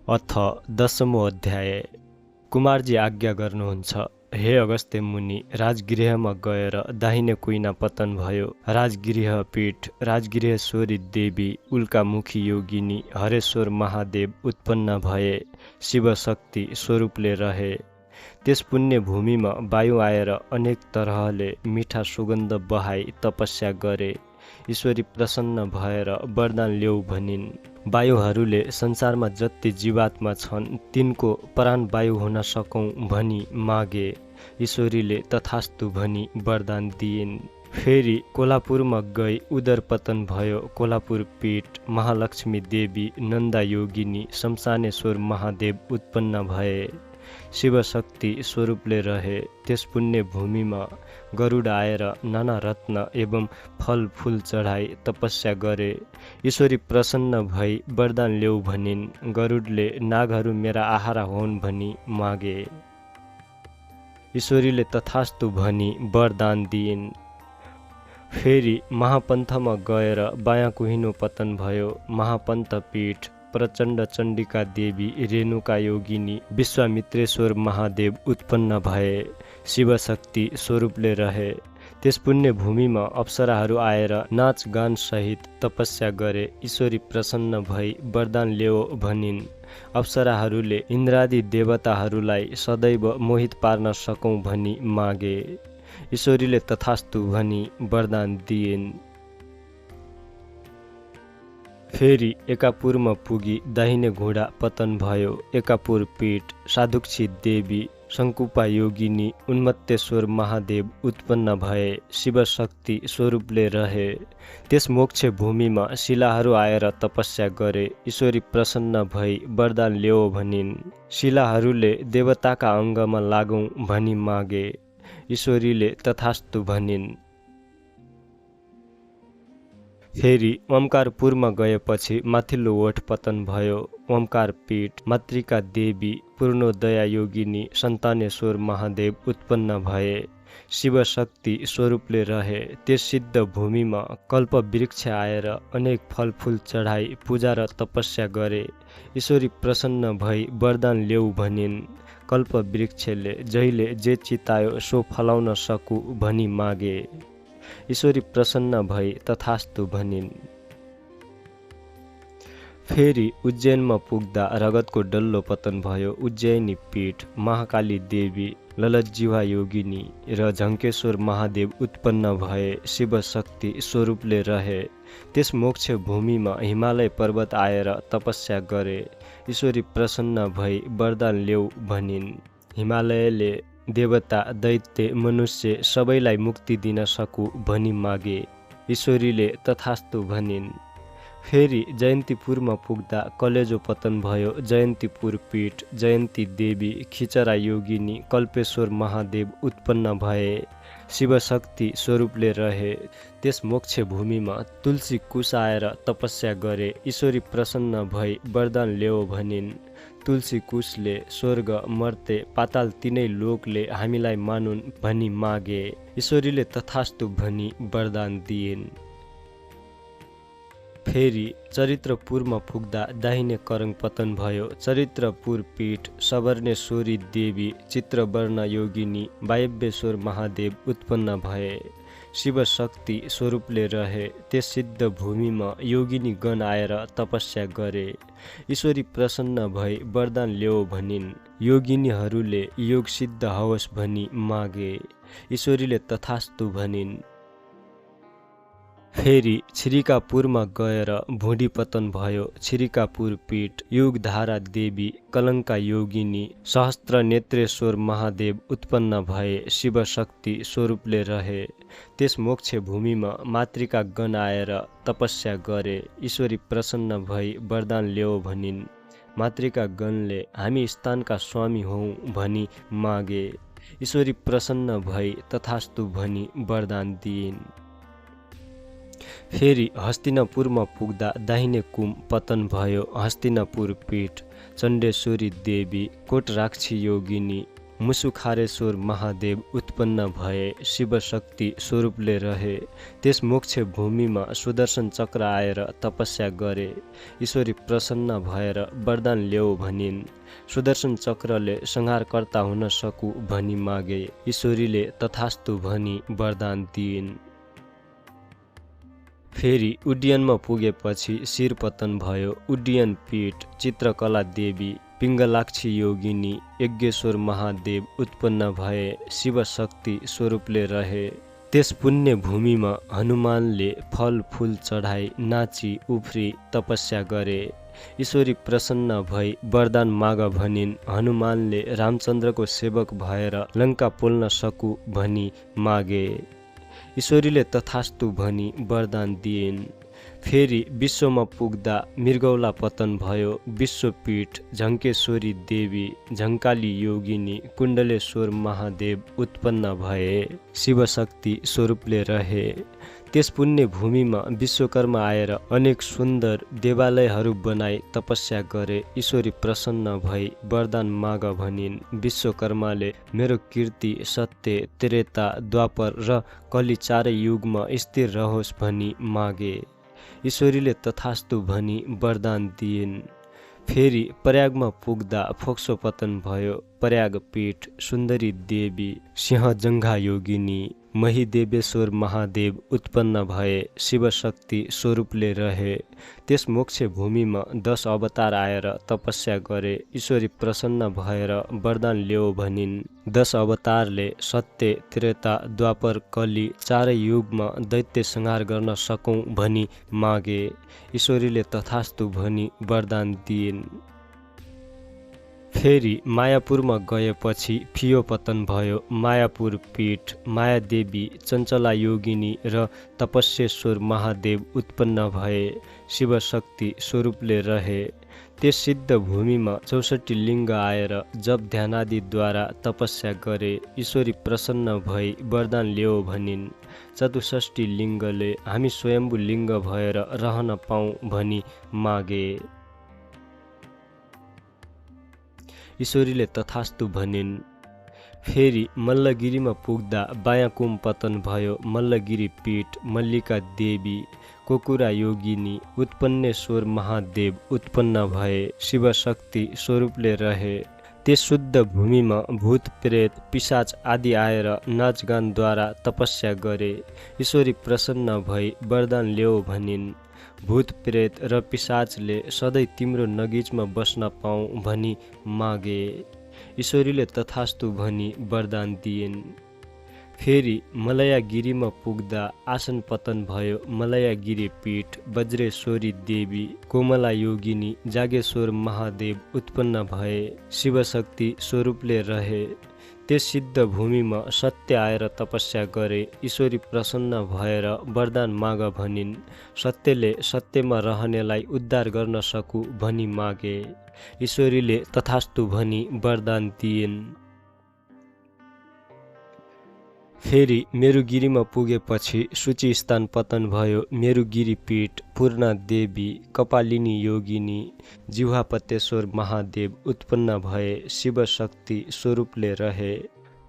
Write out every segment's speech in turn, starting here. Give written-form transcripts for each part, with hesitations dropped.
अथ 10मो अध्याय। कुमारजी आज्ञा गर्नुहुन्छ, हे अगस्त्य मुनि, राजगृहमा गएर दाहिने कुइना पतन भयो। राजगृह पीठ, राजगृहेश्वरी देवी, उल्कामुखी योगिनी, हरेश्वर महादेव उत्पन्न भए, शिवशक्ति स्वरूपले रहे। त्यस पुण्य भूमिमा वायु आएर अनेक तरहले मिठा सुगन्ध बहाई तपस्या गरे। ईश्वरी प्रसन्न भएर वरदान ल्याऊ भनिन्। वायुहरूले संसारमा जति जीवात्मा छन् तिनको प्राणवायु हुन सकौँ भनी मागे। ईश्वरीले तथास्तु भनी वरदान दिइन्। फेरि कोल्हापुरमा गई उदरपतन भयो। कोल्हापुर पीठ, महालक्ष्मी देवी, नन्दा योगिनी, शमशानेश्वर महादेव उत्पन्न भए, शिवशक्ति स्वरूपले रहे। त्यस पुण्य भूमिमा गरुड आएर नाना रत्न एवं फल फूल चढाई तपस्या गरे। ईश्वरी प्रसन्न भई वरदान ल्याऊ भनिन्। गरुडले नागहरू मेरा आहारा होन् भनी मागे। ईश्वरीले तथास्तु भनी वरदान दिइन्। फेरि महापन्थमा गएर बायाँ कुहिनो पतन भयो। महापन्थ पीठ, प्रचण्ड चण्डिका देवी, रेणुका योगिनी, विश्वामित्रेश्वर महादेव उत्पन्न भए, शिवशक्ति स्वरूपले रहे। त्यस पुण्य भूमिमा अप्सराहरू आएर नाचगान सहित तपस्या गरे। ईश्वरी प्रसन्न भई वरदान ल्याऊ भनिन्। अप्सराहरूले इन्द्रादि देवताहरूलाई सदैव मोहित पार्न सकौँ भनी मागे। ईश्वरीले तथास्तु भनी वरदान दिइन्। फेरि एकापुरमा पुगी दाहिने घुँडा पतन भयो। एकापुर पीठ, साधुक्षी देवी, शङ्कुपा योगिनी, उन्मत्तेश्वर महादेव उत्पन्न भए, शिवशक्ति स्वरूपले रहे। त्यस मोक्ष भूमिमा शिलाहरू आएर तपस्या गरे। ईश्वरी प्रसन्न भई वरदान ल्याऊ भनिन्। शिलाहरूले देवताका अङ्गमा लागौँ भनी मागे। ईश्वरीले तथास्तु भनिन्। फेरि ओमकारपुरमा गएपछि माथिल्लो ओठ पतन भयो। ओमकार पीठ, मातृका देवी, पूर्णोदया योगिनी, सन्तानेश्वर महादेव उत्पन्न भए, शिवशक्ति स्वरूपले रहे। त्यस सिद्ध भूमिमा कल्प वृक्ष आएर अनेक फलफूल चढाई पूजा र तपस्या गरे। ईश्वरी प्रसन्न भई वरदान ल्याऊ भनिन्। कल्प वृक्षले जहिले जे चितायो सो फलाउन सकु भनी मागे। ईश्वरी प्रसन्न भई तथास्तु भनिन्। फेरि उज्जैनमा पुग्दा रगतको डल्लो पतन भयो। उज्जैनी पीठ, महाकाली देवी, ललतजिह्वा योगिनी र झङ्केश्वर महादेव उत्पन्न भए, शिवशक्ति स्वरूपले रहे। त्यस मोक्ष भूमिमा हिमालय पर्वत आएर तपस्या गरे। ईश्वरी प्रसन्न भई वरदान ल्याऊ भनिन्। हिमालयले देवता, दैत्य, मनुष्य सबैलाई मुक्ति दिन सकु भनी मागे। ईश्वरीले तथास्तु भनिन्। फेरि जयन्तीपुरमा पुग्दा कलेजो पतन भयो। जयन्तीपुर पीठ, जयन्ती देवी, खिचरा योगिनी, कल्पेश्वर महादेव उत्पन्न भए, शिवशक्ति स्वरूपले रहे। त्यस मोक्ष भूमिमा तुलसी कुश आएर तपस्या गरे। ईश्वरी प्रसन्न भई वरदान ल्याऊ भनिन्। तुलसी कुशले स्वर्ग, मर्ते, पाताल तीनै लोकले हामीलाई मानुन् भनी मागे। ईश्वरीले तथास्तु भनी वरदान दिइन्। फेरि चरित्रपुरमा पुग्दा दाहिने करङ पतन भयो। चरित्रपुर पीठ, सवर्णेश्वरी देवी, चित्रवर्ण योगिनी, वायव्येश्वर महादेव उत्पन्न भए, शिवशक्ति स्वरूपले रहे। त्यस सिद्ध भूमिमा योगिनी गण आएर तपस्या गरे। ईश्वरी प्रसन्न भई वरदान ल्याऊ भनिन्। योगिनीहरूले योग सिद्ध होस् भनी मागे। ईश्वरीले तथास्तु भनिन्। फेरि छिरिकापुरमा गएर भुँडी पतन भयो। छिरिकापुर पीठ, युगधारा देवी, कलङ्का योगिनी, सहस्त्र नेत्रेश्वर महादेव उत्पन्न भए, शिवशक्ति स्वरूपले रहे। त्यस मोक्ष भूमिमा मातृका गण आएर तपस्या गरे। ईश्वरी प्रसन्न भई वरदान ल्याऊ भनिन्। मातृका गणले हामी स्थानका स्वामी हौँ भनी मागे। ईश्वरी प्रसन्न भई तथास्तु भनी वरदान दिइन्। फेरि हस्तिनापुरमा पुग्दा दाहिने कुम पतन भयो। हस्तिनापुर पीठ, चण्डेश्वरी देवी, कोटराक्षी योगिनी, मुसुखारेश्वर महादेव उत्पन्न उत्पन्न भए शिवशक्ति स्वरूपले रहे। त्यस मोक्ष भूमिमा सुदर्शन चक्र आएर तपस्या गरे। ईश्वरी प्रसन्न भएर वरदान ल्याऊ भनिन्। सुदर्शन चक्रले संहारकर्ता हुन सकु भनी मागे। ईश्वरीले तथास्तु भनी वरदान दिइन्। फेरि उड्डयनमा पुगेपछि शिर पतन भयो। उड्डयन पीठ चित्रकला देवी पिङ्गलाक्षी योगिनी यज्ञेश्वर महादेव उत्पन्न भए शिवशक्ति स्वरूपले रहे। त्यस पुण्य भूमिमा हनुमानले फल फूल चढाई नाची उफ्री तपस्या गरे। ईश्वरी प्रसन्न भई वरदान माग भनिन्। हनुमानले रामचन्द्रको सेवक भएर लङ्का पोल्न सकु भनी मागे। ईश्वरीले तथास्तु भनी वरदान दिइन्। फेरि विश्वमा पुग्दा मृगौला पतन भयो। विश्वपीठ झङ्केश्वरी देवी झङ्काली योगिनी कुण्डलेश्वर महादेव उत्पन्न भए शिवशक्ति स्वरूपले रहे। त्यस पुण्य भूमिमा विश्वकर्मा आएर अनेक सुन्दर देवालयहरू बनाई तपस्या गरे। ईश्वरी प्रसन्न भई वरदान माग भनिन्। विश्वकर्माले मेरो कीर्ति सत्य त्रेता द्वापर र कली चारै युगमा स्थिर रहोस् भनी मागे। ईश्वरीले तथास्तु भनी वरदान दिइन्। फेरि प्रयागमा पुग्दा फोक्सो पतन भयो। प्रयाग पीठ सुन्दरी देवी सिंहजङ्घा योगिनी महिदेवेश्वर महादेव उत्पन्न भए शिवशक्ति स्वरूपले रहे। त्यस मोक्ष भूमिमा 10 अवतार आएर तपस्या गरे। ईश्वरी प्रसन्न भएर वरदान ल्याऊ भनिन्। 10 अवतारले सत्य त्रेता द्वापर कली चारै युगमा दैत्य संहार गर्न सकौँ भनी मागे। ईश्वरीले तथास्तु भनी वरदान दिइन्। फेरि मायापुरमा गएपछि फियो पतन भयो। मायापुर पीठ मायादेवी चञ्चला योगिनी र तपस्येश्वर महादेव उत्पन्न भए शिवशक्ति स्वरूपले रहे। त्यस सिद्ध भूमिमा 64 लिङ्ग आएर जप ध्यानादिद्वारा तपस्या गरे। ईश्वरी प्रसन्न भई वरदान ल्याऊ भनिन्। 64 लिङ्गले हामी स्वयम्भू लिङ्ग भएर रहन पाऊँ भनी मागे। ईश्वरीले तथास्तु भनिन्। फेरि मल्लगिरीमा पुग्दा बायाकुम पतन भयो। मल्लगिरी पीठ मल्लिका देवी कोकुरा योगिनी उत्पन्नेश्वर महादेव उत्पन्न भए शिवशक्ति स्वरूपले रहे। त्यस शुद्ध भूमिमा भूत प्रेत पिशाच आदि आएर नाचगानद्वारा तपस्या गरे। ईश्वरी प्रसन्न भई वरदान ल्याऊ भनिन्। भूत प्रेत र पिशाचले सधैँ तिम्रो नगिचमा बस्न पाऊँ भनी मागे। ईश्वरीले तथास्तु भनी वरदान दिइन्। फेरि मलयागिरीमा पुग्दा आसन पतन भयो। मलयागिरी पीठ वज्रेश्वरी देवी कोमला योगिनी जागेश्वर महादेव उत्पन्न भए शिवशक्ति स्वरूपले रहे। त्यस सिद्ध भूमिमा सत्य आएर तपस्या गरे। ईश्वरी प्रसन्न भएर वरदान माग भनिन्। सत्यले सत्यमा रहनेलाई उद्धार गर्न सकु भनी मागे। ईश्वरीले तथास्तु भनी वरदान दिइन्। फेरि मेरुगिरीमा पुगेपछि सूची स्थान पतन भयो। मेरुगिरी पीठ पूर्णा देवी कपालिनी योगिनी जिह्वापतेश्वर महादेव उत्पन्न भए शिवशक्ति स्वरूपले रहे।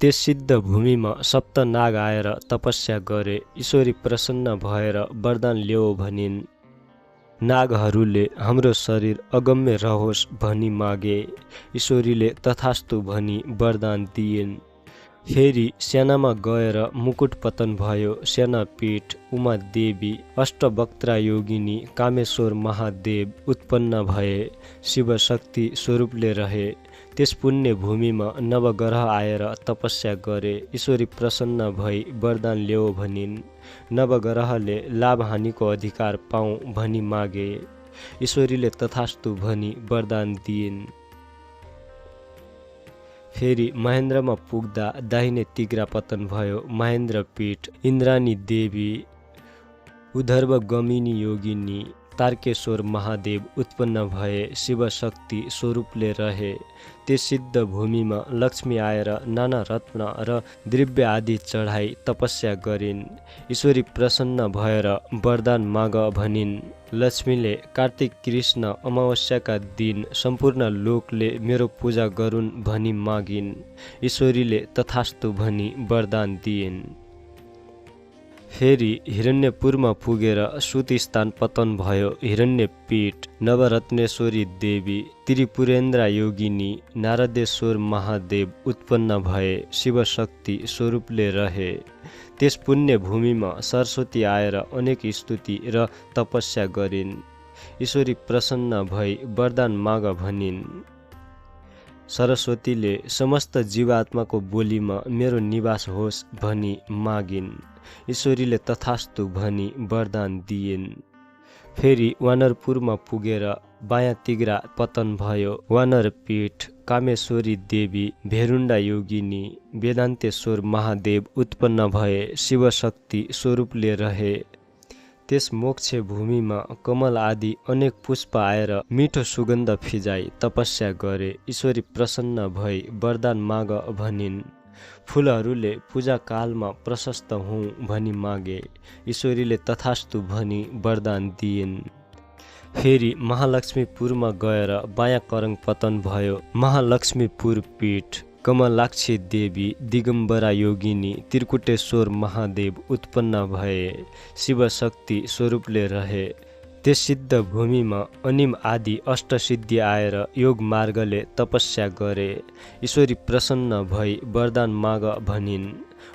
त्यस सिद्ध भूमिमा सप्त नाग आएर तपस्या गरे। ईश्वरी प्रसन्न भएर वरदान ल्याऊ भनिन्। नागहरूले हाम्रो शरीर अगम्य रहोस् भनी मागे। ईश्वरीले तथास्तु भनी वरदान दिइन्। फेरि सेनामा गएर मुकुट पतन भयो। सेनापीठ उमा देवी अष्टवक्त्रा योगिनी कामेश्वर महादेव उत्पन्न भए शिवशक्ति स्वरूपले रहे। त्यस पुण्य भूमिमा नवग्रह आएर तपस्या गरे। ईश्वरी प्रसन्न भई वरदान ल्याऊ भनिन्। नवग्रहले लाभ हानिको अधिकार पाऊँ भनी मागे। ईश्वरीले तथास्तु भनी वरदान दिइन्। फेरि महेन्द्रमा पुग्दा दाहिने तिग्रा पतन भयो। महेन्द्र पीठ इन्द्राणी देवी उधर्व गमिनी योगिनी तारकेश्वर महादेव उत्पन्न भए शिवशक्ति स्वरूपले रहे। त्यस सिद्ध भूमिमा लक्ष्मी आएर नाना रत्न र द्रव्य आदि चढाई तपस्या गरिन्। ईश्वरी प्रसन्न भएर वरदान माग भनिन्। लक्ष्मीले कार्तिक कृष्ण अमावस्याका दिन सम्पूर्ण लोकले मेरो पूजा गरून् भनी मागिन्। ईश्वरीले तथास्तु भनी वरदान दिइन्। फेरि हिरण्यपुरमा पुगेर सुतस्थान पतन भयो। हिरण्यपीठ, नवरत्नेश्वरी देवी, त्रिपुरेन्द्र योगिनी, नारदेश्वर महादेव उत्पन्न भए शिवशक्ति स्वरूपले रहे। त्यस पुण्य भूमिमा सरस्वती आएर अनेक स्तुति र तपस्या गरिन्। ईश्वरी प्रसन्न भई वरदान माग भनिन्। सरस्वतीले समस्त जीवात्माको बोलीमा मेरो निवास होस् भनी मागिन्। ईश्वरीले तथास्तु भनी वरदान दिइन्। फेरि वानरपुरमा पुगेर बायाँ तिग्रा पतन भयो। वानरपीठ, कामेश्वरी देवी, भेरुण्डा योगिनी, वेदान्तेश्वर महादेव उत्पन्न भए शिवशक्ति स्वरूपले रहे। त्यस मोक्ष भूमिमा कमल आदि अनेक पुष्प आएर मिठो सुगन्ध फिजाई तपस्या गरे। ईश्वरी प्रसन्न भई वरदान माग भनिन्। फूलहरूले पूजा कालमा प्रशस्त हुँ भनी मागे। ईश्वरीले तथास्तु भनी वरदान दिइन्। फेरि महालक्ष्मीपुरमा गएर बायाँ करङ पतन भयो। महालक्ष्मीपुर पीठ, कमलाक्षी देवी, दिगम्बरा योगिनी, त्रिकुटेश्वर महादेव उत्पन्न भए शिवशक्ति स्वरूपले रहे। त्यस सिद्ध भूमिमा अनिम आदि अष्टसिद्धि आएर योग मार्गले तपस्या गरे। ईश्वरी प्रसन्न भई वरदान माग भनिन्।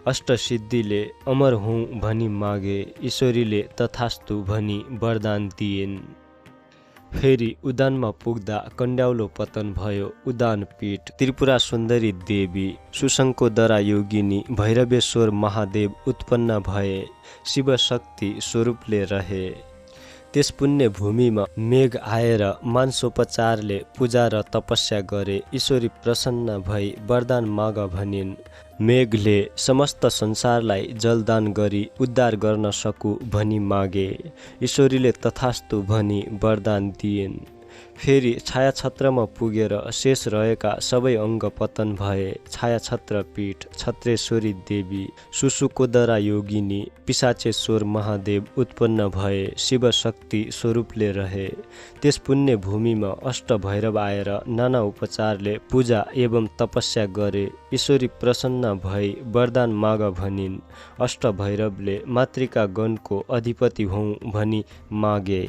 अष्टसिद्धिले अमर हुँ भनी मागे। ईश्वरीले तथास्तु भनी वरदान दिइन्। फेरि उदानमा पुग्दा कन्ड्याउलो पतन भयो। उदानपीठ, त्रिपुरा सुन्दरी देवी, सुशङ्कोदरा योगिनी, भैरवेश्वर महादेव उत्पन्न भए शिवशक्ति स्वरूपले रहे। त्यस पुण्य भूमिमा मेघ आएर मानसोपचारले पूजा र तपस्या गरे। ईश्वरी प्रसन्न भई वरदान माग भनिन्। मेघले समस्त संसारलाई जलदान गरी उद्धार गर्न सकु भनी मागे। ईश्वरीले तथास्तु भनी वरदान दिइन्। फेरि छायाछत्रमा पुगेर शेष रहेका सबै अङ्ग पतन भए। छायाछत्र पीठ, छत्रेश्वरी देवी, सुशुकोदरा योगिनी, पिशाचेश्वर महादेव उत्पन्न भए शिवशक्ति स्वरूपले रहे। त्यस पुण्य भूमिमा अष्टभैरव आएर नाना उपचारले पूजा एवं तपस्या गरे। ईश्वरी प्रसन्न भई वरदान माग भनिन्। अष्टभैरवले मातृका गणको अधिपति हुँ भनी मागे।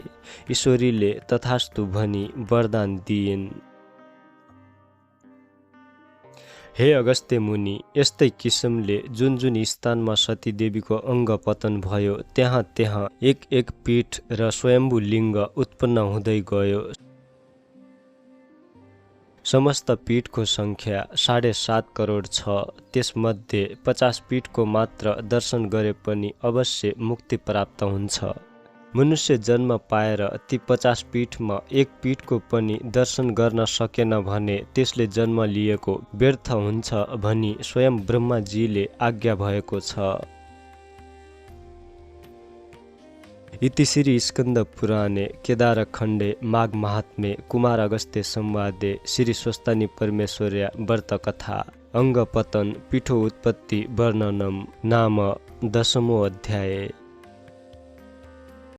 ईश्वरीले तथास्तु भनी वरदान दिइन्। हे अगस्त्य मुनि, यस्तै किसिमले जुन जुन स्थानमा सतीदेवीको अङ्ग पतन भयो त्यहाँ त्यहाँ एक एक पीठ र स्वयम्भू लिङ्ग उत्पन्न हुँदै गयो। समस्त पीठको सङ्ख्या 7.5 करोड छ। त्यसमध्ये 50 पीठको मात्र दर्शन गरे पनि अवश्य मुक्ति प्राप्त हुन्छ। मनुष्य जन्म पाएर ती 50 पीठमा एक पीठको पनि दर्शन गर्न सकेन भने त्यसले जन्म लिएको व्यर्थ हुन्छ भनी स्वयं ब्रह्माजीले आज्ञा भएको छ। इति श्री स्कन्द पुराणे केदारखण्डे माघ महात्म्ये कुमार अगस्त्य संवादे श्री स्वस्तानी परमेश्वर्या व्रतकथा अङ्गपतन पीठो उत्पत्ति वर्णनम नाम 10मो अध्याय।